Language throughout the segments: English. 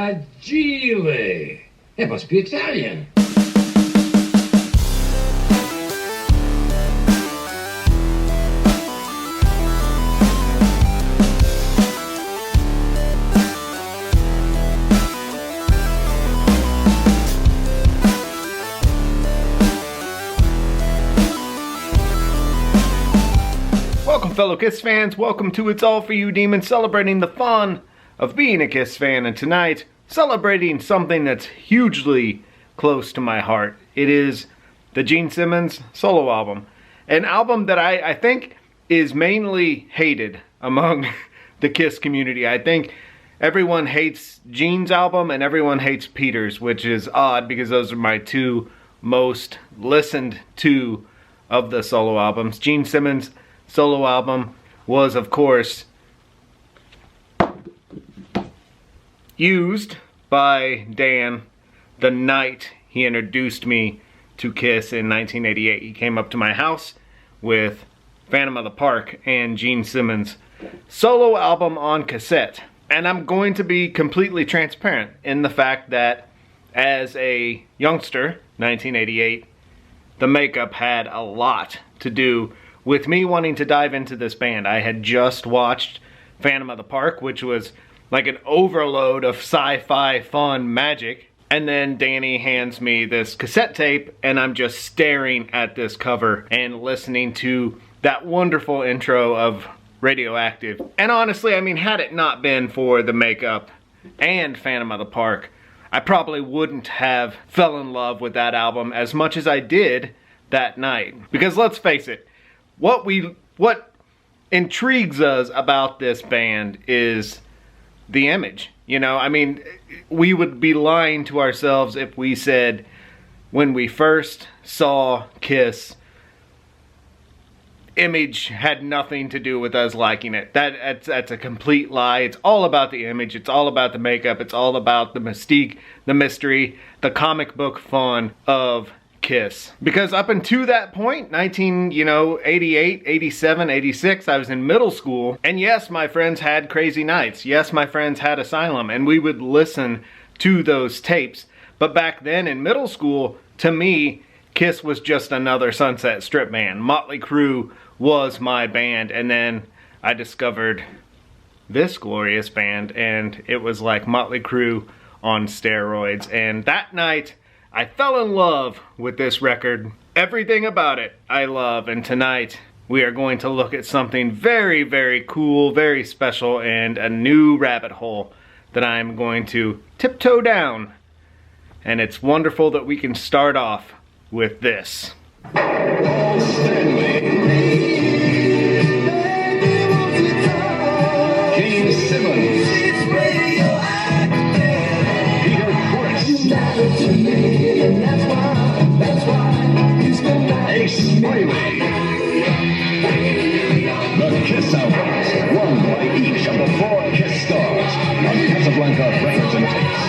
Fragile. It must be Italian. Welcome, fellow Kiss fans. Welcome to It's All For You Demons, celebrating the fun of being a Kiss fan. And tonight, celebrating something that's hugely close to my heart. It is the Gene Simmons solo album. An album that I think is mainly hated among the Kiss community. I think everyone hates Gene's album and everyone hates Peter's, which is odd because those are my two most listened to of the solo albums. Gene Simmons' solo album was, of course, used by Dan the night he introduced me to Kiss in 1988. He came up to my house with Phantom of the Park and Gene Simmons' solo album on cassette. And I'm going to be completely transparent in the fact that as a youngster, 1988, the makeup had a lot to do with me wanting to dive into this band. I had just watched Phantom of the Park, which was like an overload of sci-fi fun magic. And then Danny hands me this cassette tape, and I'm just staring at this cover and listening to that wonderful intro of Radioactive. And honestly, I mean, had it not been for the makeup and Phantom of the Park, I probably wouldn't have fell in love with that album as much as I did that night. Because let's face it, what intrigues us about this band is the image. You know, I mean, we would be lying to ourselves if we said when we first saw Kiss, image had nothing to do with us liking it. That's a complete lie. It's all about the image. It's all about the makeup. It's all about the mystique, the mystery, the comic book fun of Kiss. Because up until that point, 88, 87, 86, I was in middle school. And yes, my friends had Crazy Nights. Yes, my friends had Asylum. And we would listen to those tapes. But back then in middle school, to me, Kiss was just another Sunset Strip band. Motley Crue was my band. And then I discovered this glorious band. And it was like Motley Crue on steroids. And that night, I fell in love with this record. Everything about it I love, and tonight we are going to look at something very, very cool, very special, and a new rabbit hole that I'm going to tiptoe down. And it's wonderful that we can start off with this. Gene Simmons. The Kiss albums, one by each of the 4 Kiss stars on Casablanca Records and Tapes.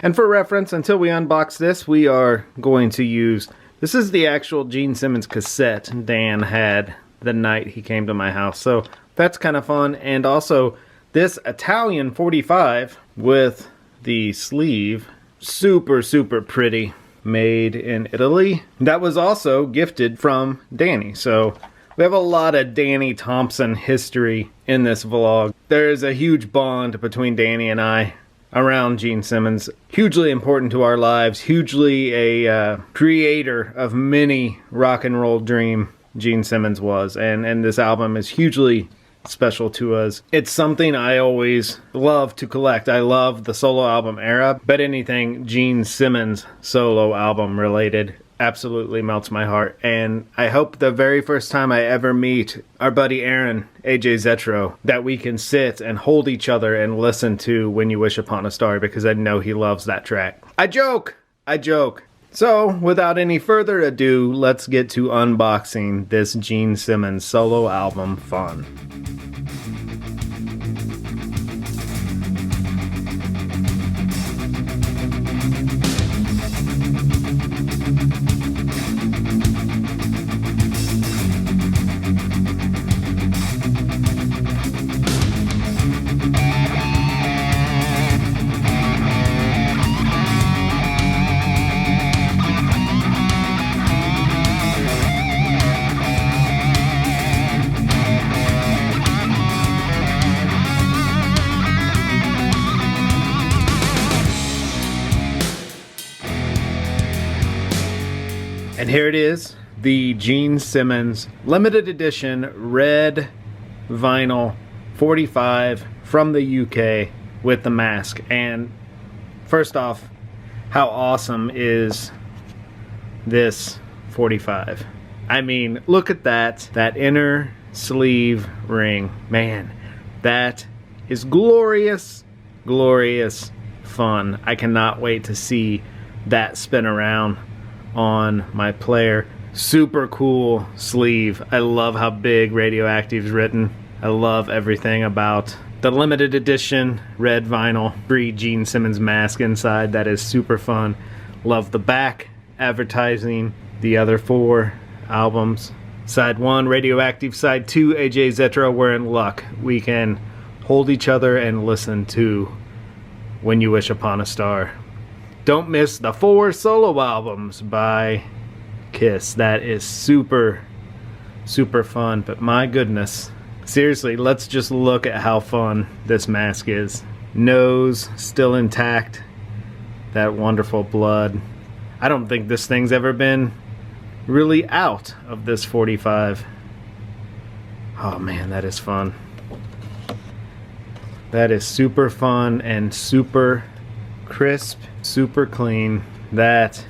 And for reference, until we unbox this, we are going to use, this is the actual Gene Simmons cassette Dan had the night he came to my house. So that's kind of fun. And also this Italian 45 with the sleeve, super, super pretty. Made in Italy. That was also gifted from Danny. So we have a lot of Danny Thompson history in this vlog. There is a huge bond between Danny and I around Gene Simmons. Hugely important to our lives. Hugely a creator of many rock and roll dream Gene Simmons was. And this album is hugely special to us. It's something I always love to collect. I love the solo album era, but anything Gene Simmons solo album related absolutely melts my heart. And I hope the very first time I ever meet our buddy Aaron, AJ Zetro, that we can sit and hold each other and listen to When You Wish Upon a Star, because I know he loves that track. I joke! So, without any further ado, let's get to unboxing this Gene Simmons solo album fun. And here it is, the Gene Simmons limited edition red vinyl 45 from the UK with the mask. And first off, how awesome is this 45? I mean, look at that inner sleeve ring. Man, that is glorious, glorious fun. I cannot wait to see that spin around on my player. Super cool sleeve. I love how big Radioactive's written. I love everything about the limited edition red vinyl free Gene Simmons mask inside. That is super fun. Love the back advertising the other 4 albums. Side 1 Radioactive, side 2 AJ Zetro. We're in luck. We can hold each other and listen to When You Wish Upon a Star. Don't miss the 4 solo albums by Kiss. That is super, super fun. But my goodness, seriously, let's just look at how fun this mask is. Nose still intact. That wonderful blood. I don't think this thing's ever been really out of this 45. Oh man, that is fun. That is super fun and super crisp, super clean. That,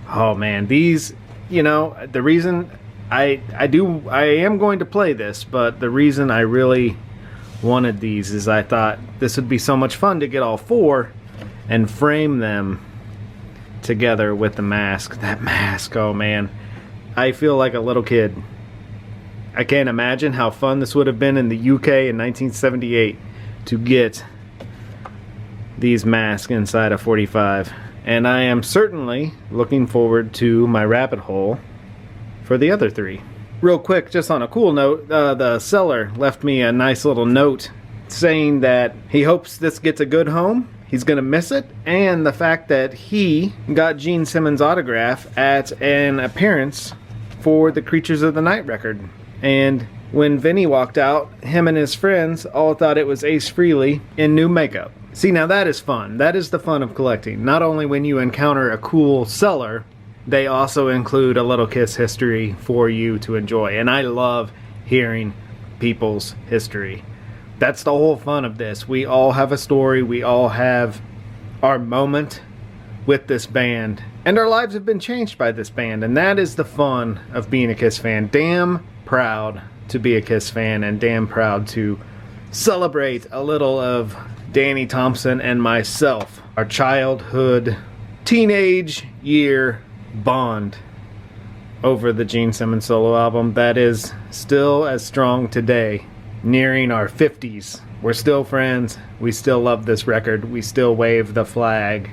oh man, these, you know, the reason I am going to play this, but the reason I really wanted these is I thought this would be so much fun to get all 4 and frame them together with the mask. That mask, oh man, I feel like a little kid. I can't imagine how fun this would have been in the UK in 1978 to get these masks inside a 45. And I am certainly looking forward to my rabbit hole for the other 3. Real quick, just on a cool note, the seller left me a nice little note saying that he hopes this gets a good home. He's gonna miss it, and the fact that he got Gene Simmons' autograph at an appearance for the Creatures of the Night record. And when Vinny walked out, him and his friends all thought it was Ace Frehley in new makeup. See, now that is fun. That is the fun of collecting. Not only when you encounter a cool seller, they also include a little Kiss history for you to enjoy. And I love hearing people's history. That's the whole fun of this. We all have a story. We all have our moment with this band. And our lives have been changed by this band. And that is the fun of being a Kiss fan. Damn proud to be a Kiss fan, and damn proud to celebrate a little of Danny Thompson and myself. Our childhood, teenage year bond over the Gene Simmons solo album that is still as strong today. Nearing our 50s. We're still friends. We still love this record. We still wave the flag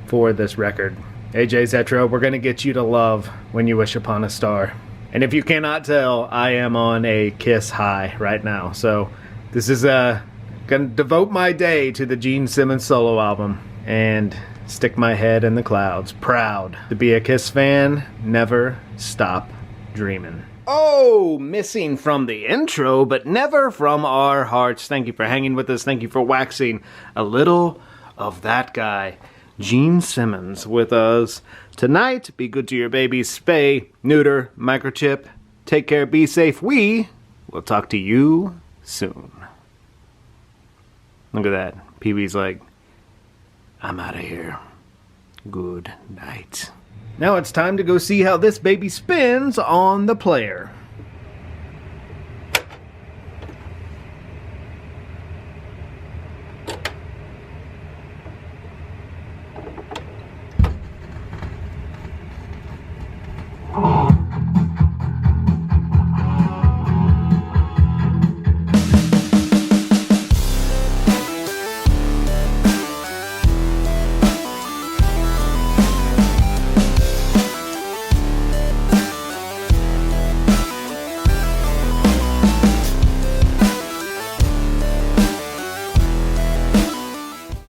for this record. AJ Zetro, we're going to get you to love When You Wish Upon a Star. And if you cannot tell, I am on a Kiss high right now. So this is going to devote my day to the Gene Simmons solo album and stick my head in the clouds. Proud to be a Kiss fan. Never stop dreaming. Oh, missing from the intro, but never from our hearts. Thank you for hanging with us. Thank you for waxing a little of that guy, Gene Simmons, with us tonight. Be good to your babies. Spay, neuter, microchip. Take care, be safe. We will talk to you soon. Look at that. Pee-wee's like, I'm out of here. Good night. Now it's time to go see how this baby spins on the player.